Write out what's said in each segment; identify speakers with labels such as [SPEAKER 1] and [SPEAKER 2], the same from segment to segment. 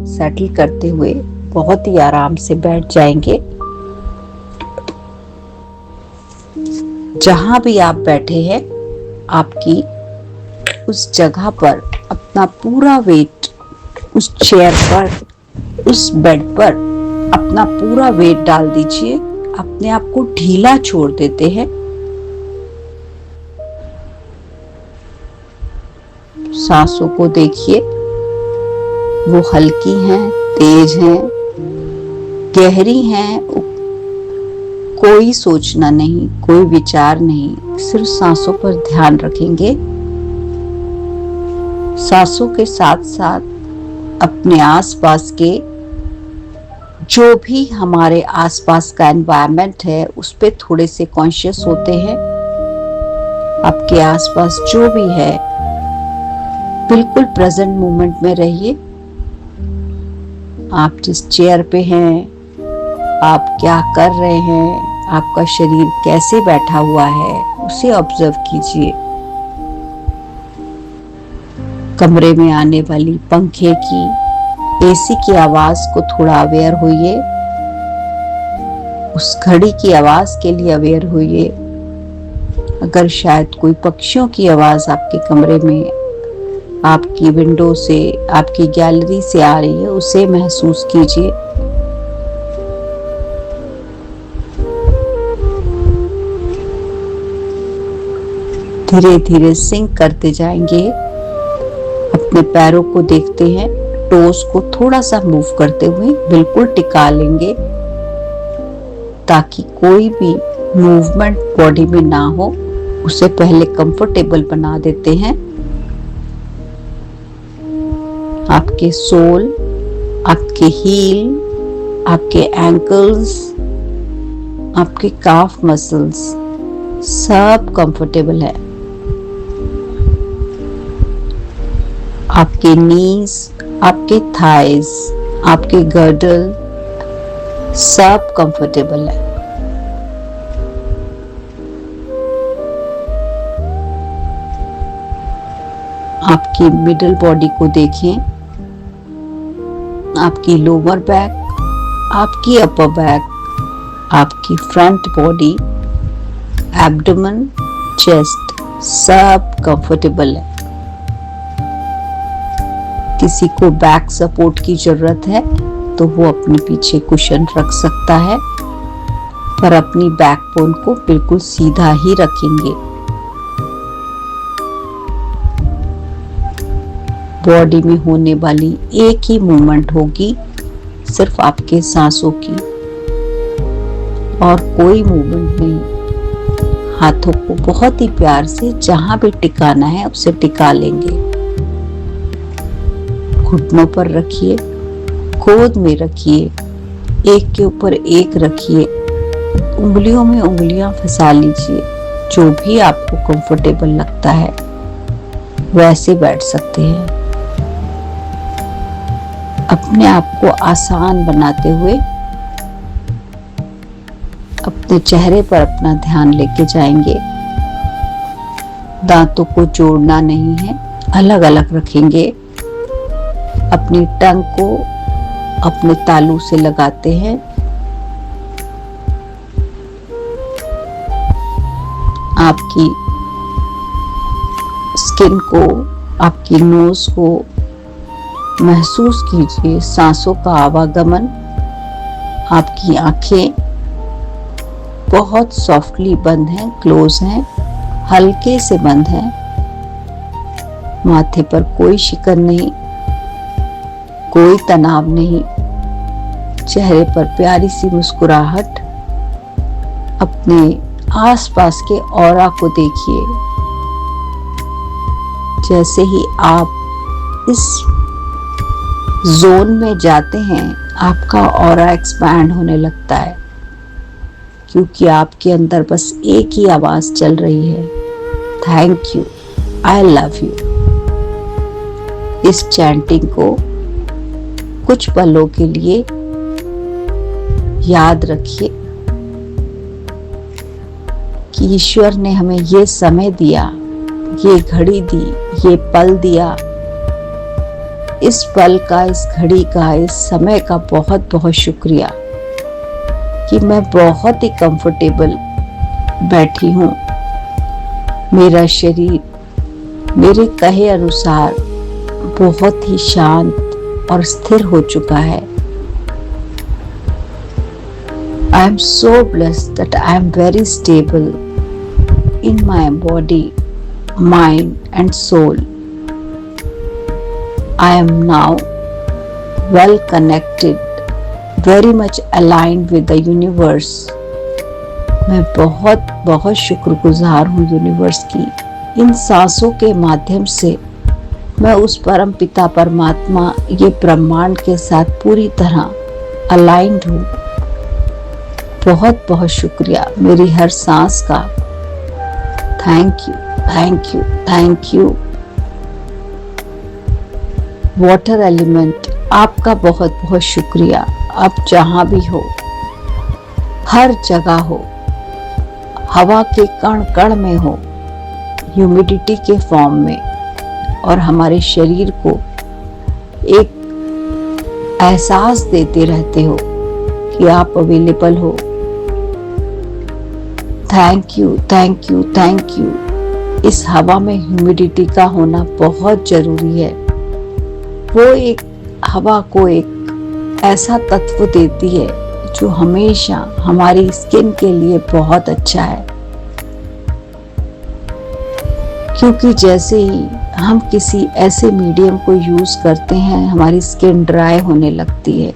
[SPEAKER 1] Settle करते हुए बहुत ही आराम से बैठ जाएंगे। जहां भी आप बैठे हैं, आपकी उस जगह पर अपना पूरा वेट, उस चेयर पर, उस बेड पर अपना पूरा वेट डाल दीजिए। अपने आप को ढीला छोड़ देते हैं। सांसों को देखिए, वो हल्की हैं, तेज हैं, गहरी हैं। कोई सोचना नहीं, कोई विचार नहीं, सिर्फ सांसों पर ध्यान रखेंगे। सांसों के साथ साथ अपने आसपास के जो भी हमारे आसपास का एनवायरनमेंट है उस पे थोड़े से कॉन्शियस होते हैं। आपके आसपास जो भी है, बिल्कुल प्रेजेंट मोमेंट में रहिए। आप जिस चेयर पे हैं, आप क्या कर रहे हैं, आपका शरीर कैसे बैठा हुआ है, उसे ऑब्जर्व कीजिए। कमरे में आने वाली पंखे की, एसी की आवाज को थोड़ा अवेयर होइए। उस घड़ी की आवाज के लिए अवेयर होइए। अगर शायद कोई पक्षियों की आवाज आपके कमरे में, आपकी विंडो से, आपकी गैलरी से आ रही है, उसे महसूस कीजिए। धीरे धीरे सिंक करते जाएंगे। अपने पैरों को देखते हैं, टोस को थोड़ा सा मूव करते हुए बिल्कुल टिका लेंगे ताकि कोई भी मूवमेंट बॉडी में ना हो। उसे पहले कंफर्टेबल बना देते हैं। आपके सोल, आपके हील, आपके एंकल्स, आपके काफ मसल्स सब कंफर्टेबल है। आपके नीज, आपके थाइज, आपके गर्डल सब कंफर्टेबल है। आपकी मिडिल बॉडी को देखें, आपकी लोअर बैक, आपकी अपर बैक, आपकी फ्रंट बॉडी, एब्डोमेन, चेस्ट सब कंफर्टेबल है। किसी को बैक सपोर्ट की जरूरत है तो वो अपने पीछे कुशन रख सकता है, पर अपनी बैकबोन को बिल्कुल सीधा ही रखेंगे। बॉडी में होने वाली एक ही मूवमेंट होगी, सिर्फ आपके सांसों की, और कोई मूवमेंट नहीं। हाथों को बहुत ही प्यार से जहां भी टिकाना है उसे टिका लेंगे। घुटनों पर रखिए, गोद में रखिए, एक के ऊपर एक रखिए, उंगलियों में उंगलियां फंसा लीजिए। जो भी आपको कंफर्टेबल लगता है वैसे बैठ सकते हैं। अपने आप को आसान बनाते हुए अपने चेहरे पर अपना ध्यान लेके जाएंगे। दांतों को जोड़ना नहीं है, अलग अलग रखेंगे। अपनी टंग को अपने तालू से लगाते हैं। आपकी स्किन को, आपकी नोज को महसूस कीजिए, सांसों का आवागमन। आपकी आंखें बहुत सॉफ्टली बंद हैं, क्लोज हैं, हल्के से बंद हैं। माथे पर कोई शिकन नहीं, कोई तनाव नहीं, चेहरे पर प्यारी सी मुस्कुराहट। अपने आसपास के ऑरा को देखिए। जैसे ही आप इस जोन में जाते हैं, आपका ऑरा एक्सपैंड होने लगता है, क्योंकि आपके अंदर बस एक ही आवाज चल रही है, thank you, I love you. इस चैंटिंग को कुछ पलों के लिए याद रखिए कि ईश्वर ने हमें ये समय दिया, ये घड़ी दी, ये पल दिया इस पल का, इस घड़ी का, इस समय का बहुत बहुत शुक्रिया कि मैं बहुत ही कंफर्टेबल बैठी हूँ। मेरा शरीर मेरे कहे अनुसार बहुत ही शांत और स्थिर हो चुका है। I am so blessed that I am very stable in my body, mind and soul. I am now well connected, very much aligned with the universe. मैं बहुत बहुत शुक्रगुजार हूँ यूनिवर्स की। इन सांसों के माध्यम से मैं उस परम पिता परमात्मा, ये ब्रह्मांड के साथ पूरी तरह अलाइंड हूँ। बहुत बहुत शुक्रिया मेरी हर सांस का। Thank you, thank you, thank you. Water element, आपका बहुत बहुत शुक्रिया। आप जहाँ भी हो, हर जगह हो, हवा के कण कण में हो, ह्यूमिडिटी के फॉर्म में, और हमारे शरीर को एक एहसास देते रहते हो कि आप अवेलेबल हो। Thank you, thank you, thank you. इस हवा में ह्यूमिडिटी का होना बहुत जरूरी है। वो एक हवा को एक ऐसा तत्व देती है जो हमेशा हमारी स्किन के लिए बहुत अच्छा है, क्योंकि जैसे ही हम किसी ऐसे मीडियम को यूज करते हैं हमारी स्किन ड्राई होने लगती है।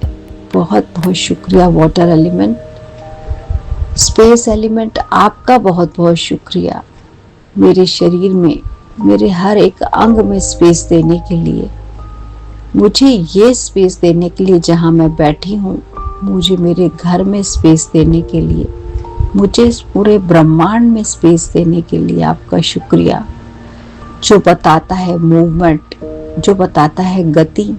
[SPEAKER 1] बहुत बहुत शुक्रिया वाटर एलिमेंट। स्पेस एलिमेंट, आपका बहुत बहुत शुक्रिया मेरे शरीर में, मेरे हर एक अंग में स्पेस देने के लिए, मुझे ये स्पेस देने के लिए जहाँ मैं बैठी हूँ, मुझे मेरे घर में स्पेस देने के लिए, मुझे इस पूरे ब्रह्मांड में स्पेस देने के लिए आपका शुक्रिया, जो बताता है मूवमेंट, जो बताता है गति,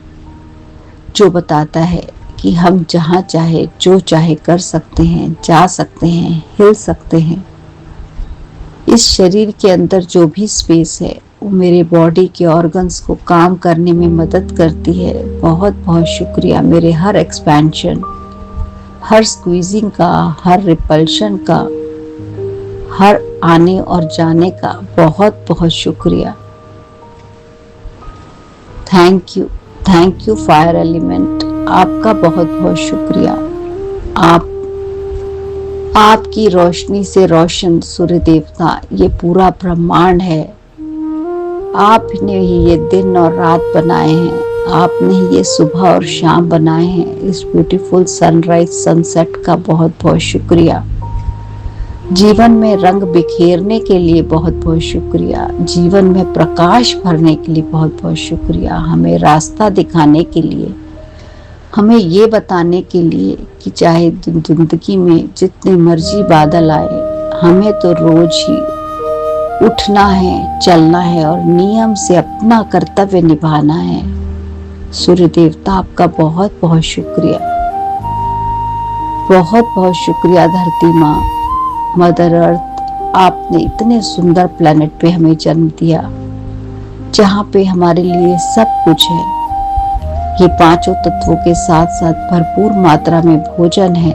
[SPEAKER 1] जो बताता है कि हम जहाँ चाहे जो चाहे कर सकते हैं, जा सकते हैं, हिल सकते हैं। इस शरीर के अंदर जो भी स्पेस है वो मेरे बॉडी के ऑर्गन्स को काम करने में मदद करती है। बहुत बहुत शुक्रिया मेरे हर एक्सपेंशन, हर स्क्वीजिंग का, हर रिपल्शन का, हर आने और जाने का बहुत बहुत शुक्रिया। Thank you, thank you fire element, आपका बहुत बहुत शुक्रिया। आपकी रोशनी से रोशन सूर्य देवता, ये पूरा ब्रह्मांड है। आपने ही ये दिन और रात बनाए हैं, आपने ही ये सुबह और शाम बनाए हैं। इस ब्यूटीफुल सनराइज सनसेट का बहुत बहुत शुक्रिया। जीवन में रंग बिखेरने के लिए बहुत बहुत शुक्रिया। जीवन में प्रकाश भरने के लिए बहुत बहुत शुक्रिया। हमें रास्ता दिखाने के लिए, हमें ये बताने के लिए कि चाहे जिंदगी में जितने मर्जी बादल आए, हमें तो रोज ही उठना है, चलना है और नियम से अपना कर्तव्य निभाना है। सूर्य देवता, आपका बहुत बहुत शुक्रिया। बहुत बहुत शुक्रिया धरती माँ, मदर अर्थ, आपने इतने सुंदर प्लेनेट पे हमें जन्म दिया, जहाँ पे हमारे लिए सब कुछ है। ये पांचों तत्वों के साथ साथ भरपूर मात्रा में भोजन है।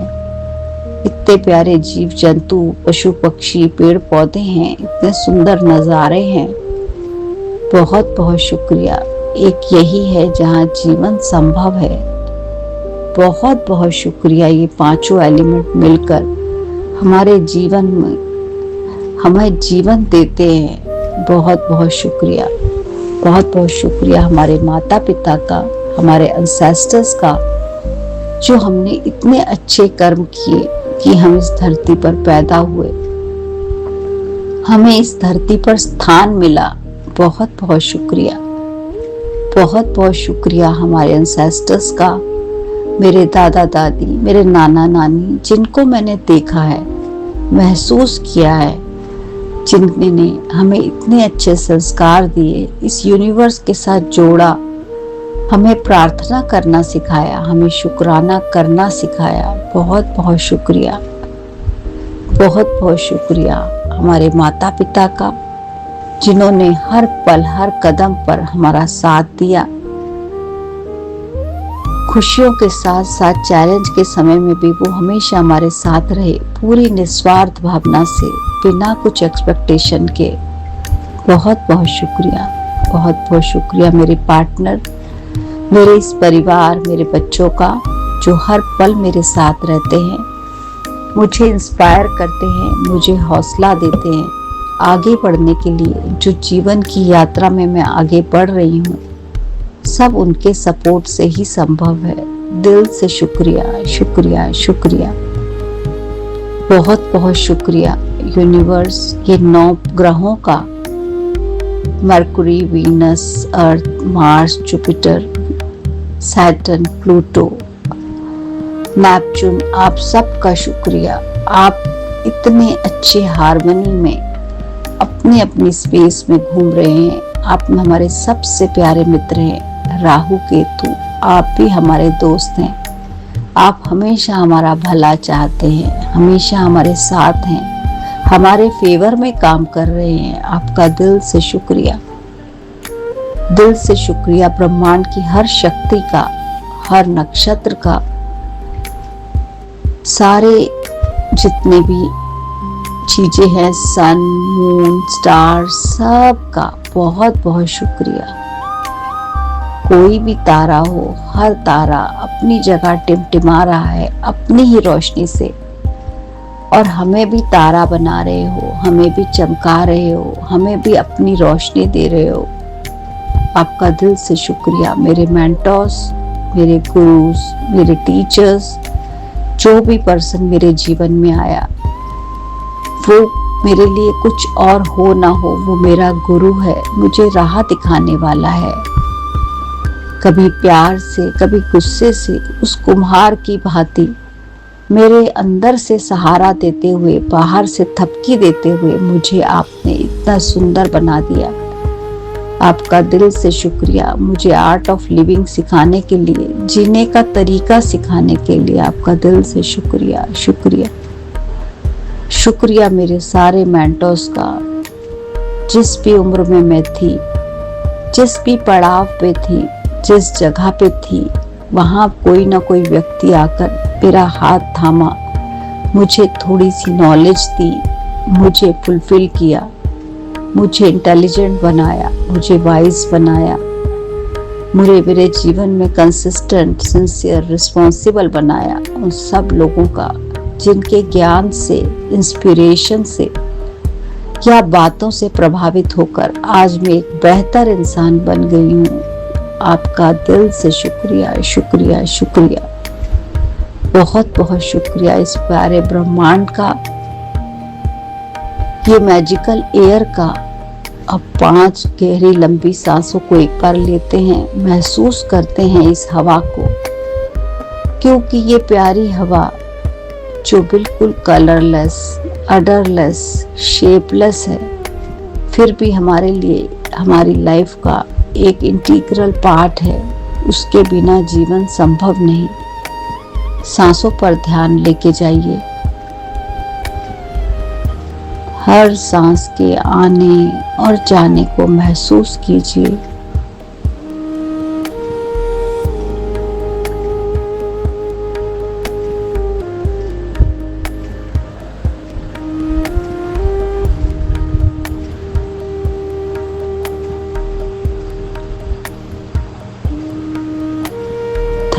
[SPEAKER 1] इतने प्यारे जीव जंतु, पशु पक्षी, पेड़ पौधे हैं, इतने सुंदर नज़ारे हैं। बहुत बहुत शुक्रिया। एक यही है जहाँ जीवन संभव है। बहुत बहुत शुक्रिया। ये पांचों एलिमेंट मिलकर हमारे जीवन में हमें जीवन देते हैं। बहुत बहुत शुक्रिया। बहुत बहुत शुक्रिया हमारे माता पिता का, हमारे एंसेस्टर्स का, जो हमने इतने अच्छे कर्म किए कि हम इस धरती पर पैदा हुए, हमें इस धरती पर स्थान मिला। बहुत बहुत शुक्रिया। बहुत बहुत शुक्रिया हमारे एंसेस्टर्स का, मेरे दादा दादी, मेरे नाना नानी, जिनको मैंने देखा है, महसूस किया है, जिनने हमें इतने अच्छे संस्कार दिए, इस यूनिवर्स के साथ जोड़ा, हमें प्रार्थना करना सिखाया, हमें शुक्राना करना सिखाया। बहुत बहुत शुक्रिया। बहुत बहुत शुक्रिया हमारे माता पिता का, जिन्होंने हर पल हर कदम पर हमारा साथ दिया, खुशियों के साथ साथ चैलेंज के समय में भी वो हमेशा हमारे साथ रहे, पूरी निस्वार्थ भावना से, बिना कुछ एक्सपेक्टेशन के। बहुत बहुत शुक्रिया, बहुत बहुत शुक्रिया मेरे पार्टनर, मेरे इस परिवार, मेरे बच्चों का, जो हर पल मेरे साथ रहते हैं, मुझे इंस्पायर करते हैं, मुझे हौसला देते हैं आगे बढ़ने के लिए। जो जीवन की यात्रा में मैं आगे बढ़ रही हूँ, सब उनके सपोर्ट से ही संभव है। दिल से शुक्रिया, शुक्रिया, शुक्रिया, बहुत बहुत शुक्रिया यूनिवर्स, ये 9 ग्रहों का, Mercury, Venus, Earth, Mars, Jupiter, Saturn, Pluto, Neptune, आप सबका शुक्रिया। आप इतने अच्छे हार्मनी में अपनी अपनी स्पेस में घूम रहे हैं। आप हमारे सबसे प्यारे मित्र हैं। राहु केतु, आप भी हमारे दोस्त हैं। आप हमेशा हमारा भला चाहते हैं, हमेशा हमारे साथ हैं, हमारे फेवर में काम कर रहे हैं। आपका दिल से शुक्रिया, दिल से शुक्रिया ब्रह्मांड की हर शक्ति का, हर नक्षत्र का, सारे जितने भी चीजें हैं, सन, मून, स्टार, सब का बहुत बहुत शुक्रिया। कोई भी तारा हो, हर तारा अपनी जगह टिमटिमा रहा है अपनी ही रोशनी से, और हमें भी तारा बना रहे हो, हमें भी चमका रहे हो, हमें भी अपनी रोशनी दे रहे हो। आपका दिल से शुक्रिया। मेरे मेंटोर्स, मेरे गुरुज, मेरे टीचर्स, जो भी पर्सन मेरे जीवन में आया, वो मेरे लिए कुछ और हो ना हो, वो मेरा गुरु है, मुझे राह दिखाने वाला है। कभी प्यार से, कभी गुस्से से, उस कुम्हार की भांति मेरे अंदर से सहारा देते हुए, बाहर से थपकी देते हुए मुझे आपने इतना सुंदर बना दिया। आपका दिल से शुक्रिया। मुझे आर्ट ऑफ लिविंग सिखाने के लिए, जीने का तरीका सिखाने के लिए आपका दिल से शुक्रिया, शुक्रिया, शुक्रिया मेरे सारे मेंटोर्स का। जिस भी उम्र में मैं थी, जिस भी पड़ाव पे थी, जिस जगह पे थी, वहाँ कोई ना कोई व्यक्ति आकर मेरा हाथ थामा, मुझे थोड़ी सी नॉलेज दी, मुझे फुलफिल किया, मुझे इंटेलिजेंट बनाया, मुझे वाइज बनाया, मुझे मेरे जीवन में कंसिस्टेंट, सिंसियर, रिस्पॉन्सिबल बनाया। उन सब लोगों का जिनके ज्ञान से, इंस्पिरेशन से या बातों से प्रभावित होकर आज मैं एक बेहतर इंसान बन गई हूँ। आपका दिल से शुक्रिया, शुक्रिया, शुक्रिया, बहुत बहुत शुक्रिया इस प्यारे ब्रह्मांड का, ये मैजिकल एयर का। अब 5 गहरी लंबी सांसों को एक बार लेते हैं, महसूस करते हैं इस हवा को, क्योंकि ये प्यारी हवा जो बिल्कुल कलरलेस, अडरलेस, शेपलेस है, फिर भी हमारे लिए, हमारी लाइफ का एक इंटीग्रल पार्ट है। उसके बिना जीवन संभव नहीं। सांसों पर ध्यान लेके जाइए। हर सांस के आने और जाने को महसूस कीजिए।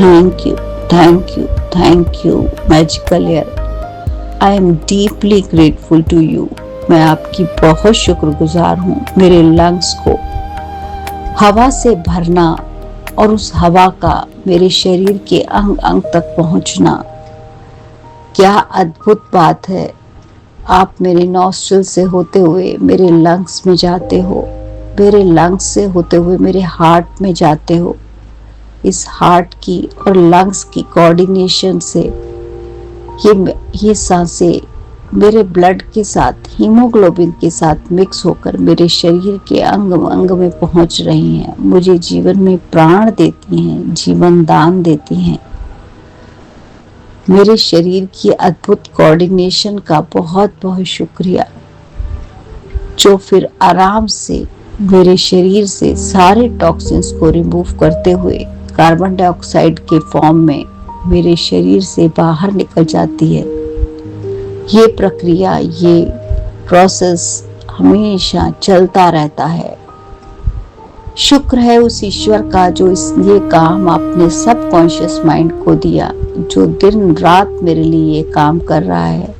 [SPEAKER 1] Thank you, thank you, thank you, magical air. I am deeply grateful to you. मैं आपकी बहुत शुक्रगुजार हूँ। मेरे लंग्स को हवा से भरना और उस हवा का मेरे शरीर के अंग अंग तक पहुँचना, क्या अद्भुत बात है। आप मेरे नॉस्ट्रिल से होते हुए मेरे लंग्स में जाते हो, मेरे लंग्स से होते हुए मेरे हार्ट में जाते हो। इस हार्ट की और लंग्स की कोऑर्डिनेशन से ये सांसें मेरे ब्लड के साथ, हीमोग्लोबिन के साथ मिक्स होकर मेरे शरीर के अंग अंग में पहुंच रही हैं, मुझे जीवन में प्राण देती हैं, जीवन दान देती हैं। मेरे शरीर की अद्भुत कोऑर्डिनेशन का बहुत बहुत शुक्रिया, जो फिर आराम से मेरे शरीर से सारे टॉक्सिन्स को रिमूव करते हुए कार्बन डाइऑक्साइड के फॉर्म में मेरे शरीर से बाहर निकल जाती है। ये प्रक्रिया, ये प्रोसेस हमेशा चलता रहता है। शुक्र है उस ईश्वर का जो ये काम अपने सबकॉन्शियस माइंड को दिया, जो दिन रात मेरे लिए ये काम कर रहा है।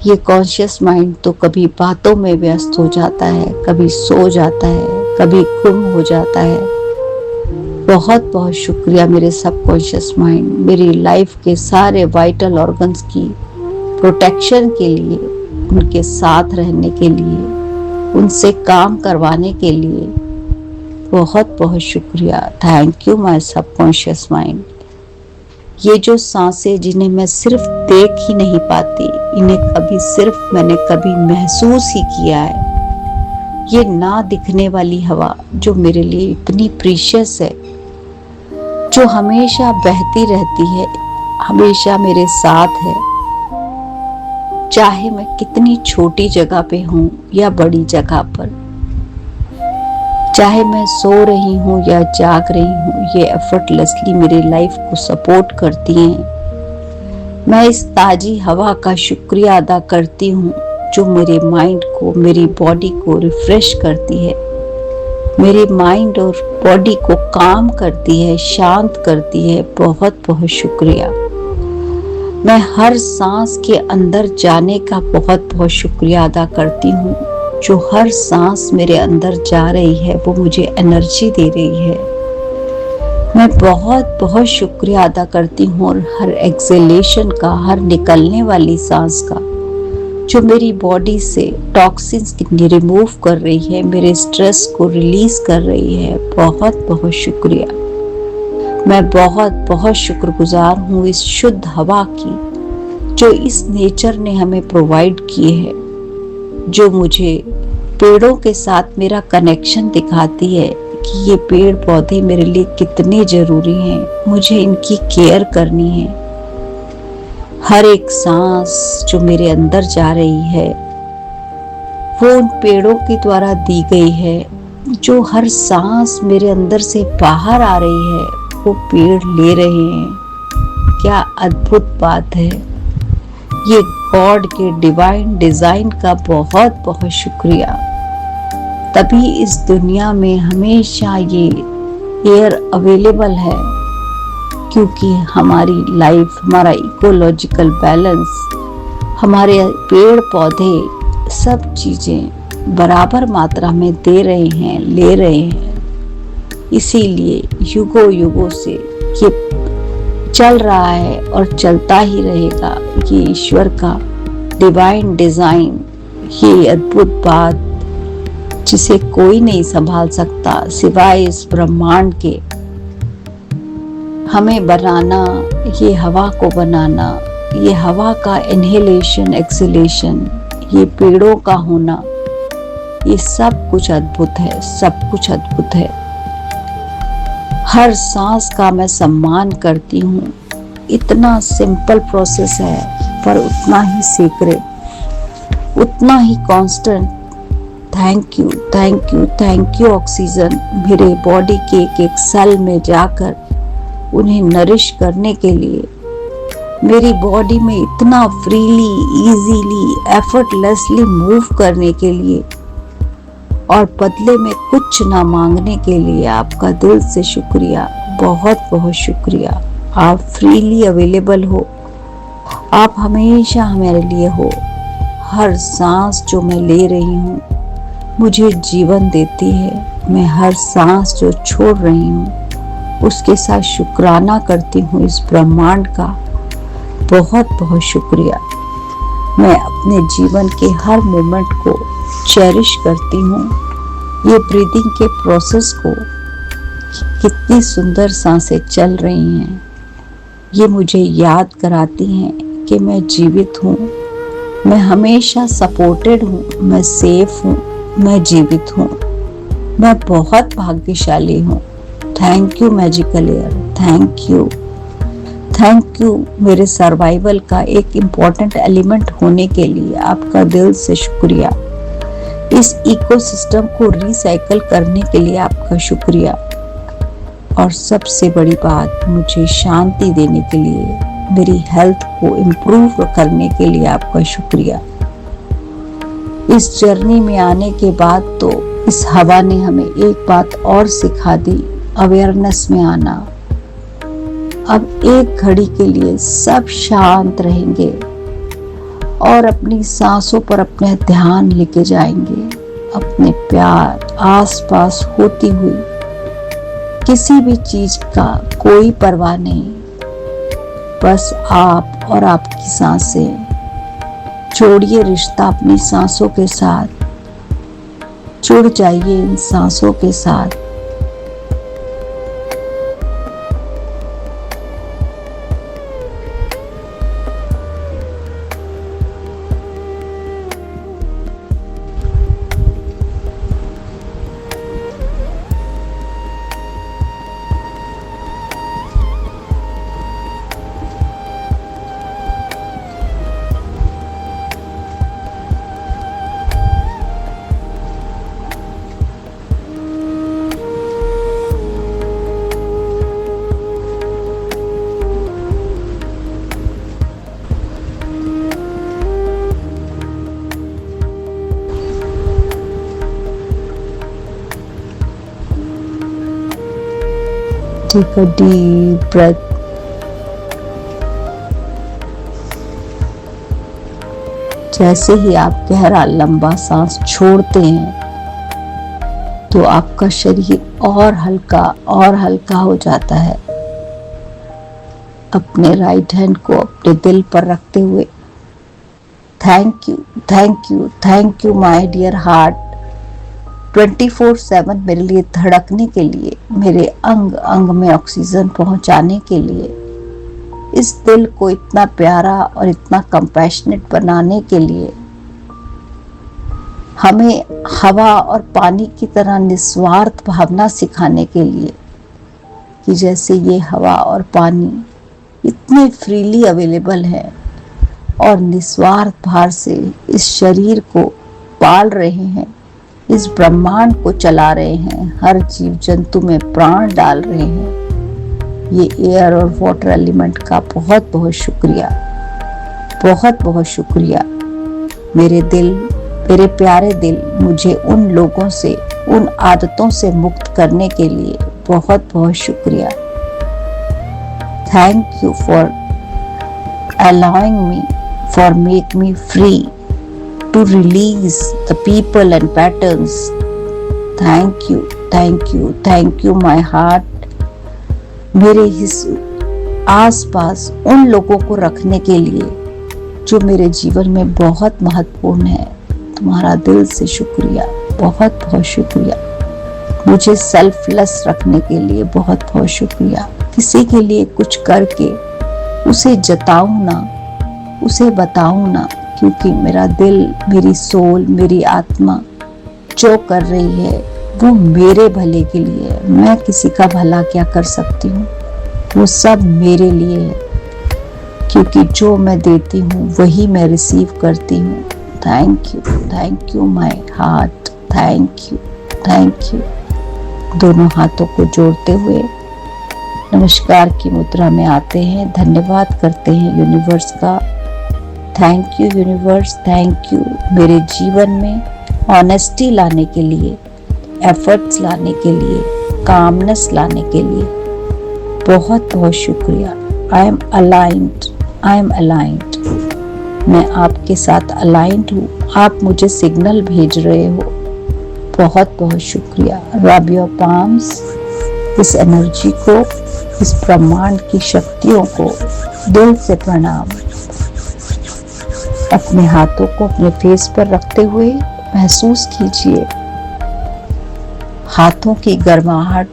[SPEAKER 1] ये कॉन्शियस माइंड तो कभी बातों में व्यस्त हो जाता है, कभी सो जाता है, कभी गुम हो जाता है। बहुत बहुत शुक्रिया मेरे सबकॉन्शियस माइंड, मेरी लाइफ के सारे वाइटल ऑर्गन्स की प्रोटेक्शन के लिए, उनके साथ रहने के लिए, उनसे काम करवाने के लिए बहुत बहुत शुक्रिया। Thank you my subconscious mind. ये जो सांसें जिन्हें मैं सिर्फ देख ही नहीं पाती, इन्हें मैंने कभी महसूस ही किया है। ये ना दिखने वाली हवा जो मेरे लिए इतनी प्रीशियस है, जो हमेशा बहती रहती है, हमेशा मेरे साथ है, चाहे मैं कितनी छोटी जगह पे हूँ या बड़ी जगह पर, चाहे मैं सो रही हूँ या जाग रही हूँ, ये एफर्टलेसली मेरी लाइफ को सपोर्ट करती हैं। मैं इस ताजी हवा का शुक्रिया अदा करती हूँ जो मेरे माइंड को, मेरी बॉडी को रिफ्रेश करती है, मेरे माइंड और बॉडी को काम करती है, शांत करती है। बहुत बहुत शुक्रिया। मैं हर सांस के अंदर जाने का बहुत बहुत शुक्रिया अदा करती हूँ। जो हर सांस मेरे अंदर जा रही है वो मुझे एनर्जी दे रही है। मैं बहुत बहुत शुक्रिया अदा करती हूँ और हर एक्सेलेशन का, हर निकलने वाली सांस का, जो मेरी बॉडी से टॉक्सिन्स रिमूव कर रही है, मेरे स्ट्रेस को रिलीज कर रही है। बहुत बहुत शुक्रिया। मैं बहुत बहुत शुक्रगुजार हूँ इस शुद्ध हवा की जो इस नेचर ने हमें प्रोवाइड की है, जो मुझे पेड़ों के साथ मेरा कनेक्शन दिखाती है कि ये पेड़ पौधे मेरे लिए कितने जरूरी हैं, मुझे इनकी केयर करनी है। हर एक सांस जो मेरे अंदर जा रही है वो उन पेड़ों के द्वारा दी गई है। जो हर सांस मेरे अंदर से बाहर आ रही है वो पेड़ ले रहे हैं। क्या अद्भुत बात है। ये गॉड के डिवाइन डिजाइन का बहुत बहुत शुक्रिया। तभी इस दुनिया में हमेशा ये एयर अवेलेबल है, क्योंकि हमारी लाइफ, हमारा इकोलॉजिकल बैलेंस, हमारे पेड़ पौधे सब चीजें बराबर मात्रा में दे रहे हैं, ले रहे हैं। इसीलिए युगों युगों से ये चल रहा है और चलता ही रहेगा। ये ईश्वर का डिवाइन डिजाइन, ये अद्भुत बात जिसे कोई नहीं संभाल सकता सिवाय इस ब्रह्मांड के। हमें बनाना, ये हवा को बनाना, ये हवा का इनहेलेशन, एक्सहेलेशन, ये पेड़ों का होना, ये सब कुछ अद्भुत है, सब कुछ अद्भुत है। हर सांस का मैं सम्मान करती हूँ। इतना सिंपल प्रोसेस है पर उतना ही सीक्रेट, उतना ही constant. Thank you, thank you, thank you oxygen मेरे बॉडी के एक एक सेल में जाकर उन्हें नरिश करने के लिए, मेरी बॉडी में इतना फ्रीली, इजीली, एफर्टलेसली मूव करने के लिए और बदले में कुछ ना मांगने के लिए आपका दिल से शुक्रिया। बहुत बहुत शुक्रिया। आप फ्रीली अवेलेबल हो, आप हमेशा हमारे लिए हो। हर सांस जो मैं ले रही हूँ मुझे जीवन देती है। मैं हर सांस जो छोड़ रही हूँ उसके साथ शुक्राना करती हूँ इस ब्रह्मांड का। बहुत बहुत शुक्रिया। मैं अपने जीवन के हर मोमेंट को चेरिश करती हूँ। ये ब्रीदिंग के प्रोसेस को, कितनी सुंदर सांसें चल रही हैं, ये मुझे याद कराती हैं कि मैं जीवित हूँ, मैं हमेशा सपोर्टेड हूँ, मैं सेफ हूँ, मैं जीवित हूँ। मैं बहुत भाग्यशाली हूँ। Thank you magical air, thank you, thank you मेरे सर्वाइवल का एक इम्पॉर्टेंट एलिमेंट होने के लिए। आपका दिल से शुक्रिया। इस इकोसिस्टम को रिसाइकल करने के लिए आपका शुक्रिया। और सबसे बड़ी बात, मुझे शांति देने के लिए, मेरी हेल्थ को इम्प्रूव करने के लिए आपका शुक्रिया। इस जर्नी में आने के बाद तो इस हवा ने हमें एक बात और सिखा दी, अवेयरनेस में आना। अब एक घड़ी के लिए सब शांत रहेंगे और अपनी सांसों पर अपने ध्यान लेके जाएंगे। अपने प्यार आसपास होती हुई किसी भी चीज का कोई परवाह नहीं, बस आप और आपकी सांसें। जोड़िए रिश्ता अपनी सांसों के साथ, जुड़ जाइए इन सांसों के साथ। Take a deep breath. जैसे ही आप गहरा लंबा सांस छोड़ते हैं तो आपका शरीर और हल्का हो जाता है। अपने राइट हैंड को अपने दिल पर रखते हुए thank you my dear heart, 24/7 मेरे लिए धड़कने के लिए, मेरे अंग अंग में ऑक्सीजन पहुंचाने के लिए, इस दिल को इतना प्यारा और इतना कंपैशनेट बनाने के लिए, हमें हवा और पानी की तरह निस्वार्थ भावना सिखाने के लिए कि जैसे ये हवा और पानी इतने फ्रीली अवेलेबल है और निस्वार्थ भाव से इस शरीर को पाल रहे हैं, इस ब्रह्मांड को चला रहे हैं, हर जीव जंतु में प्राण डाल रहे हैं। ये एयर और वाटर एलिमेंट का बहुत बहुत शुक्रिया, बहुत बहुत शुक्रिया। मेरे प्यारे दिल, मुझे उन लोगों से, उन आदतों से मुक्त करने के लिए बहुत बहुत शुक्रिया। Thank you for allowing me, for make me free to release the people and patterns. Thank you my heart। मेरे आसपास उन लोगों को रखने के लिए जो मेरे जीवन में बहुत महत्वपूर्ण है। तुम्हारा दिल से शुक्रिया, बहुत बहुत शुक्रिया। मुझे सेल्फलेस रखने के लिए बहुत बहुत शुक्रिया। किसी के लिए कुछ करके उसे जताऊं ना, उसे बताऊं ना, क्योंकि मेरा दिल, मेरी सोल, मेरी आत्मा जो कर रही है वो मेरे भले के लिए है। मैं किसी का भला क्या कर सकती हूँ, वो सब मेरे लिए है, क्योंकि जो मैं देती हूँ वही मैं रिसीव करती हूँ। Thank you my heart, thank you. दोनों हाथों को जोड़ते हुए नमस्कार की मुद्रा में आते हैं, धन्यवाद करते हैं यूनिवर्स का। Thank you universe, thank you मेरे जीवन में ऑनेस्टी लाने के लिए, एफर्ट्स लाने के लिए, कामनेस लाने के लिए बहुत बहुत शुक्रिया। आई एम अलाइंड, मैं आपके साथ अलाइंड हूँ। आप मुझे सिग्नल भेज रहे हो, बहुत बहुत शुक्रिया। रब योर पाम्स, इस एनर्जी को, इस ब्रह्मांड की शक्तियों को दिल से प्रणाम। अपने हाथों को अपने फेस पर रखते हुए महसूस कीजिए हाथों की गर्माहट।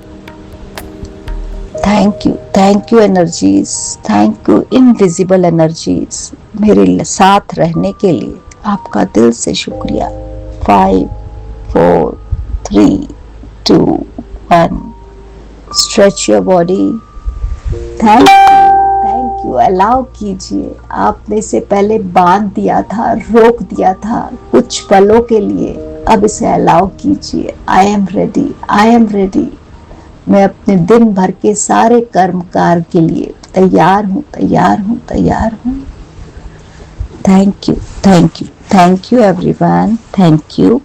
[SPEAKER 1] Thank you energies, thank you invisible energies, मेरे साथ रहने के लिए आपका दिल से शुक्रिया। 5 4 3 2 1 stretch your body. Thank you, allow कीजिए। आपने इसे पहले बांध दिया था, रोक दिया था कुछ पलों के लिए, अब इसे अलाउ कीजिए। आई एम रेडी, मैं अपने दिन भर के सारे कर्मकार के लिए तैयार हूँ, तैयार हूँ, तैयार हूँ। Thank you, thank you, thank you everyone, thank you.